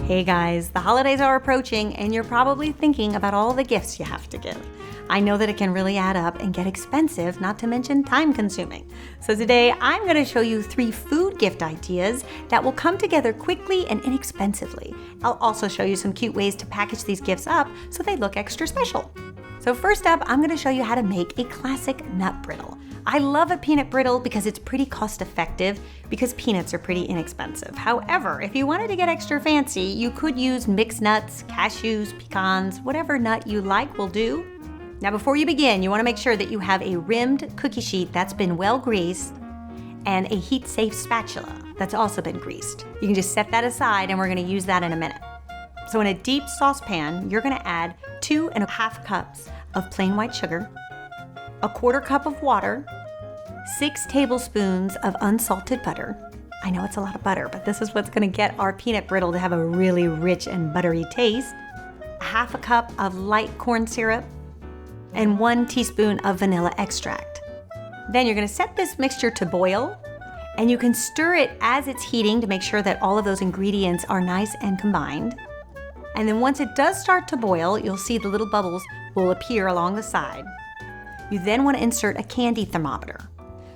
Hey guys, the holidays are approaching and you're probably thinking about all the gifts you have to give. I know that it can really add up and get expensive, not to mention time consuming. So today I'm going to show you 3 food gift ideas that will come together quickly and inexpensively. I'll also show you some cute ways to package these gifts up so they look extra special. So first up, I'm going to show you how to make a classic nut brittle. I love a peanut brittle because it's pretty cost effective because peanuts are pretty inexpensive. However, if you wanted to get extra fancy, you could use mixed nuts, cashews, pecans, whatever nut you like will do. Now before you begin, you want to make sure that you have a rimmed cookie sheet that's been well greased and a heat-safe spatula that's also been greased. You can just set that aside and we're going to use that in a minute. So in a deep saucepan, you're going to add 2.5 cups of plain white sugar, 1/4 cup of water, 6 tablespoons of unsalted butter. I know it's a lot of butter, but this is what's going to get our peanut brittle to have a really rich and buttery taste, 1/2 cup of light corn syrup, and 1 teaspoon of vanilla extract. Then you're going to set this mixture to boil, and you can stir it as it's heating to make sure that all of those ingredients are nice and combined. And then once it does start to boil, you'll see the little bubbles will appear along the side. You then want to insert a candy thermometer.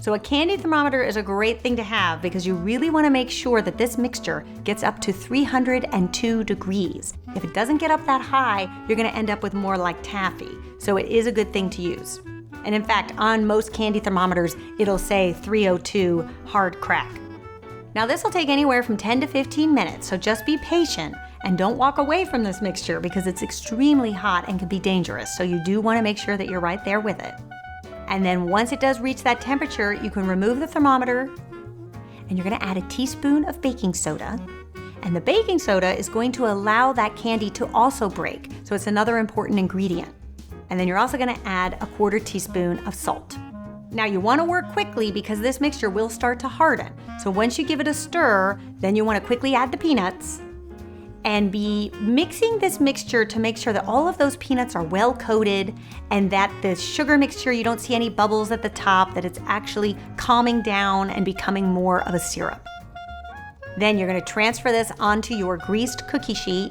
So a candy thermometer is a great thing to have because you really want to make sure that this mixture gets up to 302 degrees. If it doesn't get up that high, you're going to end up with more like taffy. So it is a good thing to use. And in fact, on most candy thermometers, it'll say 302 hard crack. Now this will take anywhere from 10 to 15 minutes, so just be patient and don't walk away from this mixture because it's extremely hot and can be dangerous. So you do want to make sure that you're right there with it. And then once it does reach that temperature, you can remove the thermometer and you're going to add a teaspoon of baking soda. And the baking soda is going to allow that candy to also break. So it's another important ingredient. And then you're also going to add a 1/4 teaspoon of salt. Now you want to work quickly because this mixture will start to harden. So once you give it a stir, then you want to quickly add the peanuts and be mixing this mixture to make sure that all of those peanuts are well coated and that the sugar mixture, you don't see any bubbles at the top, that it's actually calming down and becoming more of a syrup. Then you're going to transfer this onto your greased cookie sheet,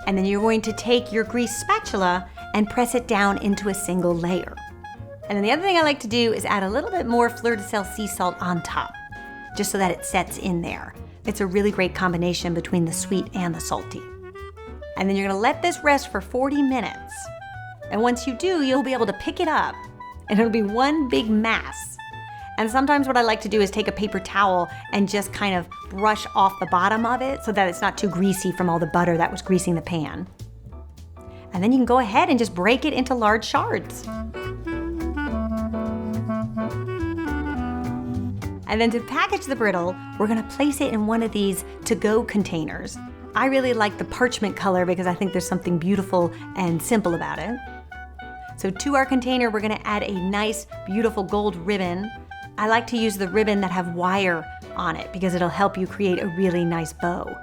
and then you're going to take your greased spatula and press it down into a single layer. And then the other thing I like to do is add a little bit more fleur de sel sea salt on top, just so that it sets in there. It's a really great combination between the sweet and the salty. And then you're gonna let this rest for 40 minutes. And once you do, you'll be able to pick it up and it'll be one big mass. And sometimes what I like to do is take a paper towel and just kind of brush off the bottom of it so that it's not too greasy from all the butter that was greasing the pan. And then you can go ahead and just break it into large shards. And then to package the brittle, we're gonna place it in one of these to-go containers. I really like the parchment color because I think there's something beautiful and simple about it. So to our container, we're gonna add a nice, beautiful gold ribbon. I like to use the ribbon that have wire on it because it'll help you create a really nice bow.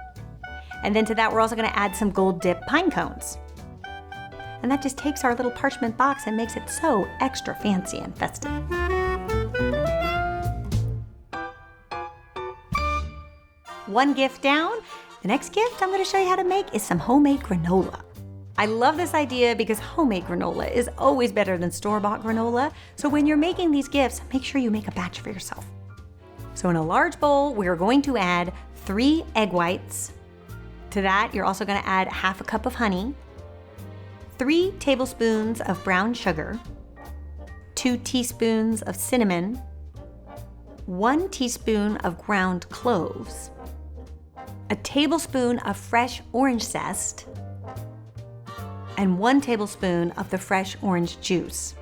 And then to that, we're also gonna add some gold dip pine cones. And that just takes our little parchment box and makes it so extra fancy and festive. One gift down. The next gift I'm going to show you how to make is some homemade granola. I love this idea because homemade granola is always better than store-bought granola. So when you're making these gifts, make sure you make a batch for yourself. So in a large bowl, we're going to add 3 egg whites. To that, you're also going to add 1/2 cup of honey, 3 tablespoons of brown sugar, 2 teaspoons of cinnamon, 1 teaspoon of ground cloves, a tablespoon of fresh orange zest, and 1 tablespoon of the fresh orange juice.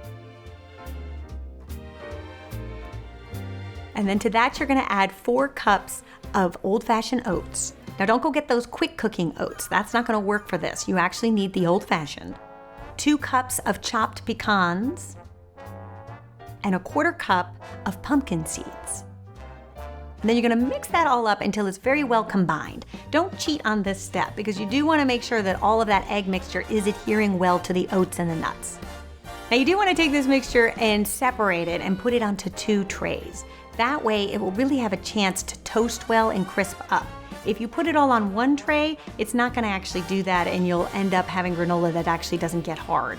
And then to that, you're gonna add 4 cups of old-fashioned oats. Now don't go get those quick cooking oats. That's not gonna work for this. You actually need the old-fashioned. 2 cups of chopped pecans, and 1/4 cup of pumpkin seeds. And then you're gonna mix that all up until it's very well combined. Don't cheat on this step because you do wanna make sure that all of that egg mixture is adhering well to the oats and the nuts. Now you do wanna take this mixture and separate it and put it onto 2 trays. That way it will really have a chance to toast well and crisp up. If you put it all on one tray, it's not gonna actually do that and you'll end up having granola that actually doesn't get hard.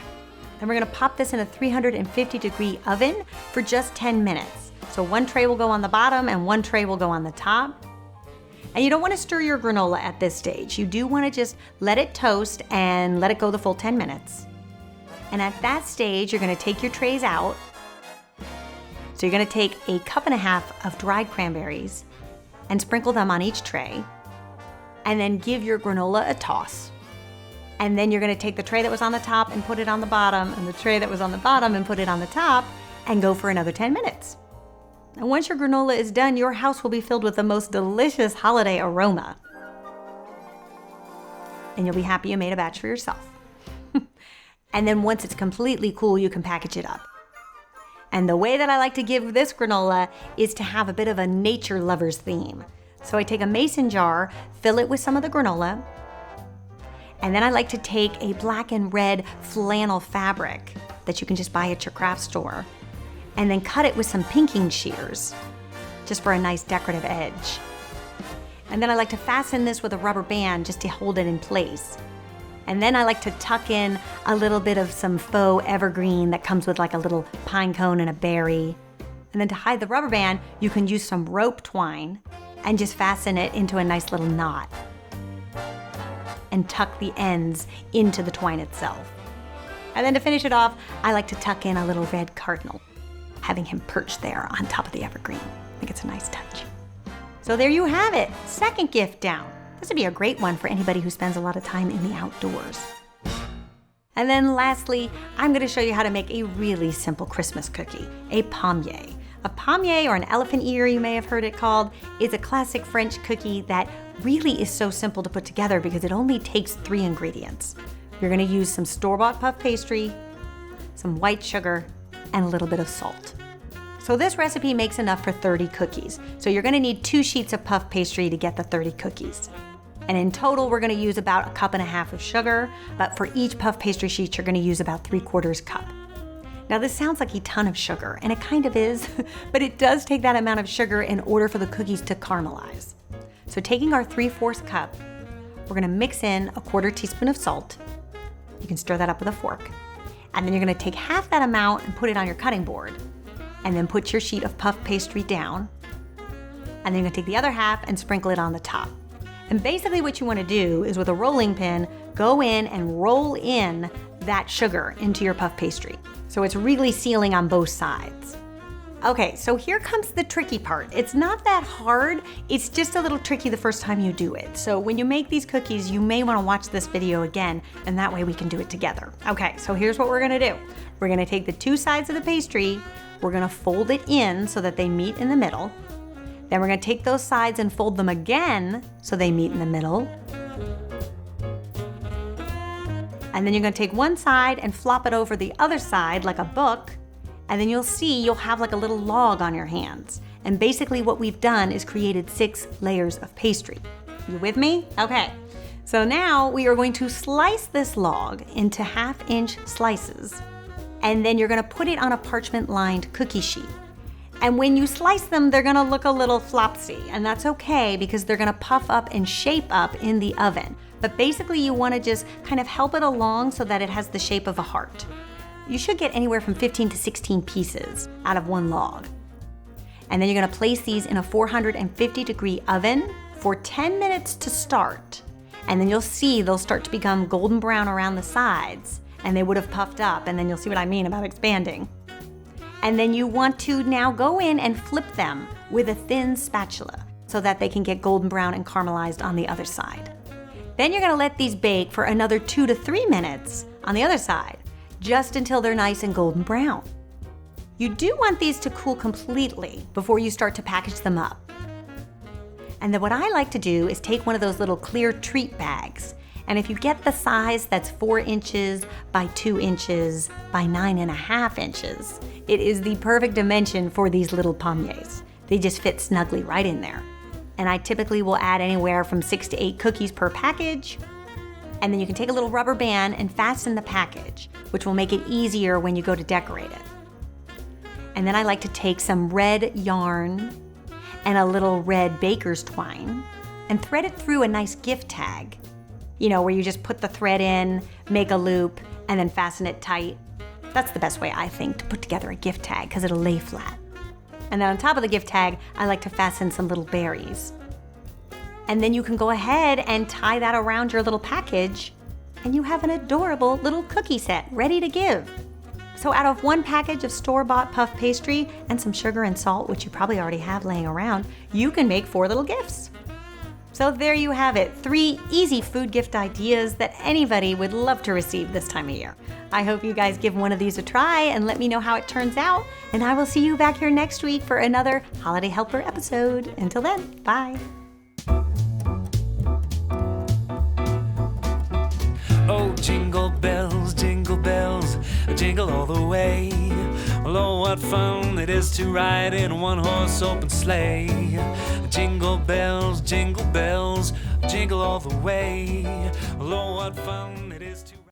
Then we're gonna pop this in a 350-degree oven for just 10 minutes. So one tray will go on the bottom and one tray will go on the top. And you don't wanna stir your granola at this stage. You do wanna just let it toast and let it go the full 10 minutes. And at that stage, you're gonna take your trays out. So you're gonna take a cup and a half of dried cranberries and sprinkle them on each tray. And then give your granola a toss. And then you're gonna take the tray that was on the top and put it on the bottom, and the tray that was on the bottom and put it on the top, and go for another 10 minutes. And once your granola is done, your house will be filled with the most delicious holiday aroma. And you'll be happy you made a batch for yourself. And then once it's completely cool, you can package it up. And the way that I like to give this granola is to have a bit of a nature lover's theme. So I take a mason jar, fill it with some of the granola, and then I like to take a black and red flannel fabric that you can just buy at your craft store, and then cut it with some pinking shears, just for a nice decorative edge. And then I like to fasten this with a rubber band just to hold it in place. And then I like to tuck in a little bit of some faux evergreen that comes with like a little pine cone and a berry. And then to hide the rubber band, you can use some rope twine and just fasten it into a nice little knot. And tuck the ends into the twine itself. And then to finish it off, I like to tuck in a little red cardinal, having him perched there on top of the evergreen. I think it's a nice touch. So there you have it, second gift down. This would be a great one for anybody who spends a lot of time in the outdoors. And then lastly, I'm gonna show you how to make a really simple Christmas cookie, a palmier. A palmier, or an elephant ear you may have heard it called, is a classic French cookie that really is so simple to put together because it only takes 3 ingredients. You're gonna use some store-bought puff pastry, some white sugar, and a little bit of salt. So this recipe makes enough for 30 cookies. So you're gonna need 2 sheets of puff pastry to get the 30 cookies. And in total, we're gonna use about 1.5 cups of sugar, but for each puff pastry sheet, you're gonna use about 3/4 cup. Now this sounds like a ton of sugar, and it kind of is, but it does take that amount of sugar in order for the cookies to caramelize. So taking our 3/4 cup, we're gonna mix in 1/4 teaspoon of salt. You can stir that up with a fork. And then you're gonna take half that amount and put it on your cutting board. And then put your sheet of puff pastry down. And then you're gonna take the other half and sprinkle it on the top. And basically what you wanna do is with a rolling pin, go in and roll in that sugar into your puff pastry. So it's really sealing on both sides. Okay, so here comes the tricky part. It's not that hard, it's just a little tricky the first time you do it. So when you make these cookies, you may wanna watch this video again, and that way we can do it together. Okay, so here's what we're gonna do. We're gonna take the 2 sides of the pastry, we're gonna fold it in so that they meet in the middle. Then we're gonna take those sides and fold them again so they meet in the middle. And then you're gonna take one side and flop it over the other side like a book, and then you'll see you'll have like a little log on your hands. And basically what we've done is created 6 layers of pastry. You with me? Okay. So now we are going to slice this log into 1/2-inch slices, and then you're gonna put it on a parchment-lined cookie sheet. And when you slice them, they're gonna look a little flopsy, and that's okay because they're gonna puff up and shape up in the oven. But basically you wanna just kind of help it along so that it has the shape of a heart. You should get anywhere from 15 to 16 pieces out of one log. And then you're gonna place these in a 450-degree oven for 10 minutes to start. And then you'll see they'll start to become golden brown around the sides, and they would have puffed up, and then you'll see what I mean about expanding. And then you want to now go in and flip them with a thin spatula so that they can get golden brown and caramelized on the other side. Then you're gonna let these bake for another 2 to 3 minutes on the other side, just until they're nice and golden brown. You do want these to cool completely before you start to package them up. And then what I like to do is take one of those little clear treat bags. And if you get the size that's 4 inches by 2 inches by 9.5 inches, it is the perfect dimension for these little palmiers. They just fit snugly right in there. And I typically will add anywhere from 6 to 8 cookies per package. And then you can take a little rubber band and fasten the package, which will make it easier when you go to decorate it. And then I like to take some red yarn and a little red baker's twine and thread it through a nice gift tag. You know, where you just put the thread in, make a loop, and then fasten it tight. That's the best way, I think, to put together a gift tag because it'll lay flat. And then on top of the gift tag, I like to fasten some little berries. And then you can go ahead and tie that around your little package, and you have an adorable little cookie set ready to give. So out of one package of store-bought puff pastry and some sugar and salt, which you probably already have laying around, you can make 4 little gifts. So there you have it, 3 easy food gift ideas that anybody would love to receive this time of year. I hope you guys give one of these a try and let me know how it turns out. And I will see you back here next week for another Holiday Helper episode. Until then, bye. Oh, jingle bells, jingle all the way. Oh, what fun it is to ride in a one-horse open sleigh. Jingle bells, jingle all the way. Oh, what fun